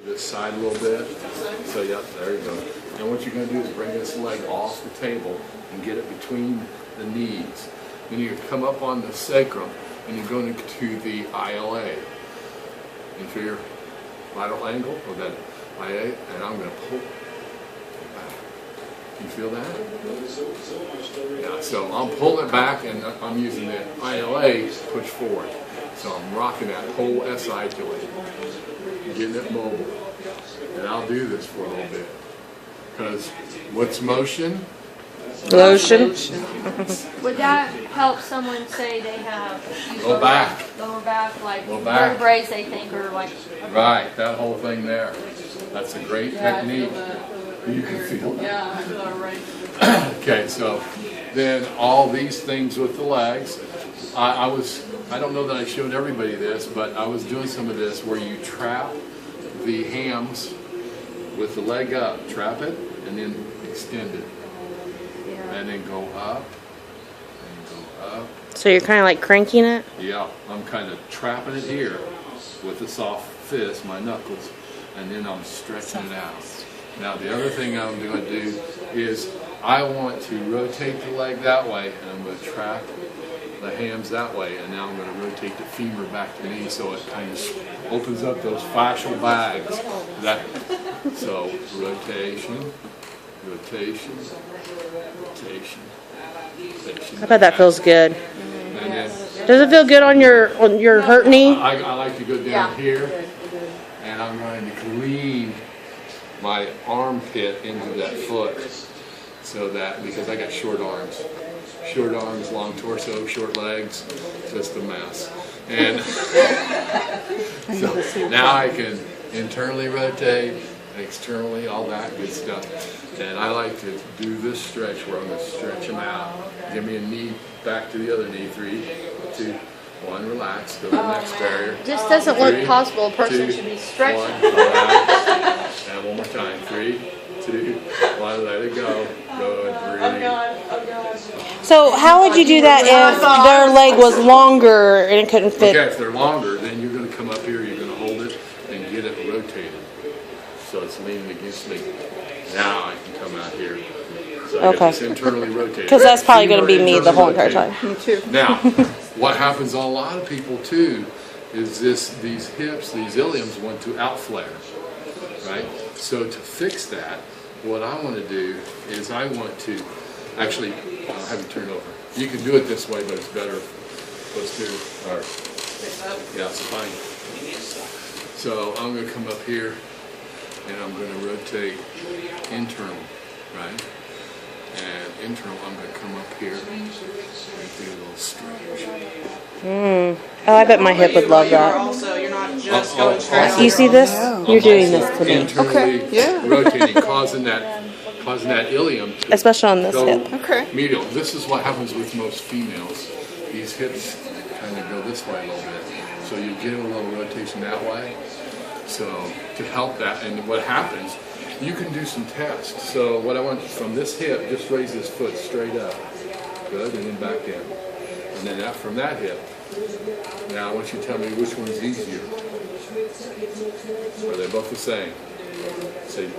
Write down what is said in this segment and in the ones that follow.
This side a little bit. So yeah, there you go. And what you're going to do is bring this leg off the table and get it between the knees. Then you come up on the sacrum and you're going to the ILA, inferior lateral angle, or that IA, and I'm going to pull it back. You feel that? Yeah, so I'm pulling it back and I'm using the ILA to push forward. So I'm rocking that whole SI joint, getting it mobile. And I'll do this for a little bit. Because what's motion? Lotion. Would that help someone say they have Low back. lower back, like Low back. vertebrae they think are like Right, that whole thing there. That's a great technique. You can feel that. Yeah, I feel it right. Okay, so then all these things with the legs. I don't know that I showed everybody this, but I was doing some of this where you trap the hams with the leg up, trap it, and then extend it. And then go up, and go up. So you're kind of like cranking it? Yeah, I'm kind of trapping it here with a soft fist, my knuckles, and then I'm stretching it out. Now the other thing I'm going to do is I want to rotate the leg that way, and I'm going to trap the hams that way, and now I'm going to rotate the femur back to me so it kind of opens up those fascial bags. So rotation, rotation, rotation, rotation. I bet that feels good. And then Does it feel good on your hurt knee? I like to go down here, and I'm going to lean my armpit into that foot, so that, because I got short arms, long torso, short legs, just a mess. And so now I can internally rotate, externally, all that good stuff. And I like to do this stretch where I'm going to stretch them out. Give me a knee back to the other knee. 3, 2, 1, relax. Go to the next barrier. just doesn't look 3, possible. A person 2, should be stretching. 1, relax. And one more time. 3, 2, 1, let it go. Good, breathe. Oh God. So how would you do that if their leg was longer and it couldn't fit? Okay, if they're longer, then you're going to come up here, you're going to hold it and get it rotated. So it's leaning against me. Now I can come out here. So I get this internally rotated. Because that's probably going to be me the whole entire Internally time. Me too. rotated. Now, what happens on a lot of people too is these hips, these iliums want to outflare, right? So to fix that, what I want to do is I want to actually have you turn over. You can do it this way, but it's better posterior. Or, yeah, it's fine. So I'm going to come up here and I'm going to rotate internal, right? And internal, I'm going to come up here and do a little stretch. Oh, I bet my hip would love that. Also, you're not just going straight on. You see this? You're doing this to me. Internally rotating, causing that ilium to Especially on this go hip. Okay. medial. This is what happens with most females. These hips kind of go this way a little bit. So you get a little rotation that way. So to help that, and what happens, you can do some tests. So what I want from this hip, just raise this foot straight up. Good, and then back in. And then out from that hip. Now I want you to tell me which one's easier. Are they both the same? See,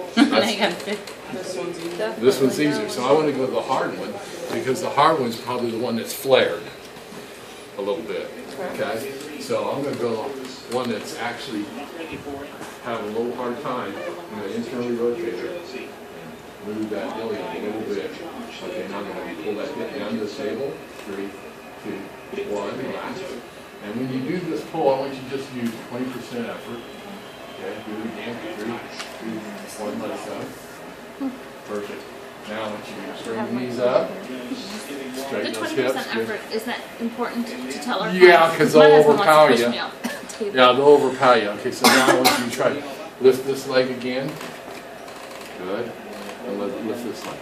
this one's easier. So I want to go to the hard one because the hard one's probably the one that's flared a little bit. Okay? So I'm going to go one that's actually have a little hard time. I'm going to internally rotate it. Move that ilium a little bit. Okay, now I'm going to pull that hip down to the table. 3, 2, 1, relax. And when you do this pull, I want you to just use 20% effort. Okay, do it again. 3, 2, 1, let it go. Perfect. Now I want you to straighten the knees up. The Straighten those 20% hips. effort, is that important to tell our Yeah, clients? 'cause My they'll husband wants to overpower push you. me off the table. Yeah, they'll overpower you. Okay, so now I want you to try to lift this leg again. Good. And lift this leg.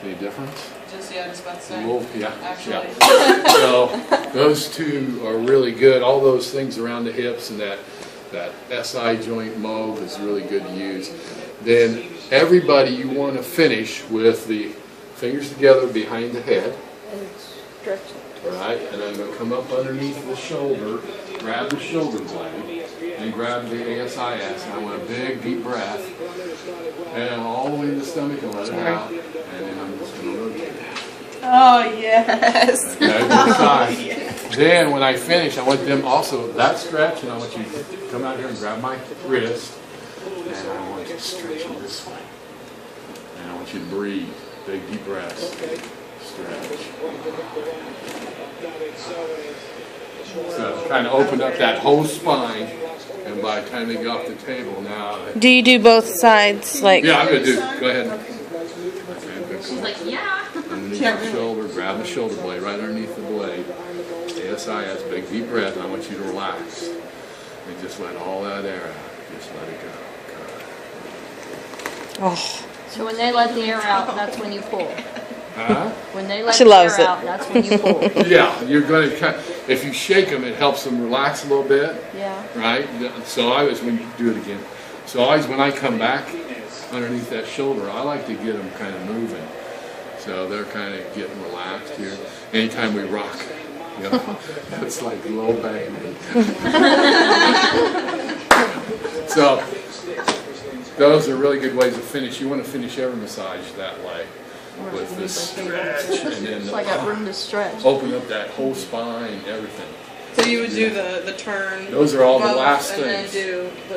Any difference? Just about to say. Well, yeah, Actually. yeah. So those two are really good. All those things around the hips and that SI joint move is really good to use. Then everybody, you want to finish with the fingers together behind the head. And stretch it. Right, and I'm going to come up underneath the shoulder, grab the shoulder blade, and grab the ASIS, and I want a big deep breath, and all the way to the stomach and let it out, and then I'm just going to rotate. Oh, yes. Okay, both sides. Then when I finish, I want them also, that stretch, and I want you to come out here and grab my wrist, and I want you to stretch them this way. And I want you to breathe, big deep breaths, stretch. So kind of open up that whole spine, and by the time they get off the table now, Do you do both sides? Like, yeah, I'm going to do, go ahead. She's like, yeah. Underneath the shoulder, grab the shoulder blade right underneath the blade. ASIS, big deep breath, and I want you to relax. And just let all that air out. Just let it go. oh, So when they let the air out, that's when you pull. Huh? When they let She the loves air it. out, that's when you pull. Yeah, you're going to if you shake them, it helps them relax a little bit, Yeah. right? So I always, when you do it again, so always when I come back underneath that shoulder, I like to get them kind of moving. So they're kind of getting relaxed here. Anytime we rock, you know, it's like low bang. So those are really good ways to finish. You want to finish every massage that way with this stretch, and then So I got room to stretch. open up that whole spine, everything. So you would do the turn. Those are all the above last and then things. do the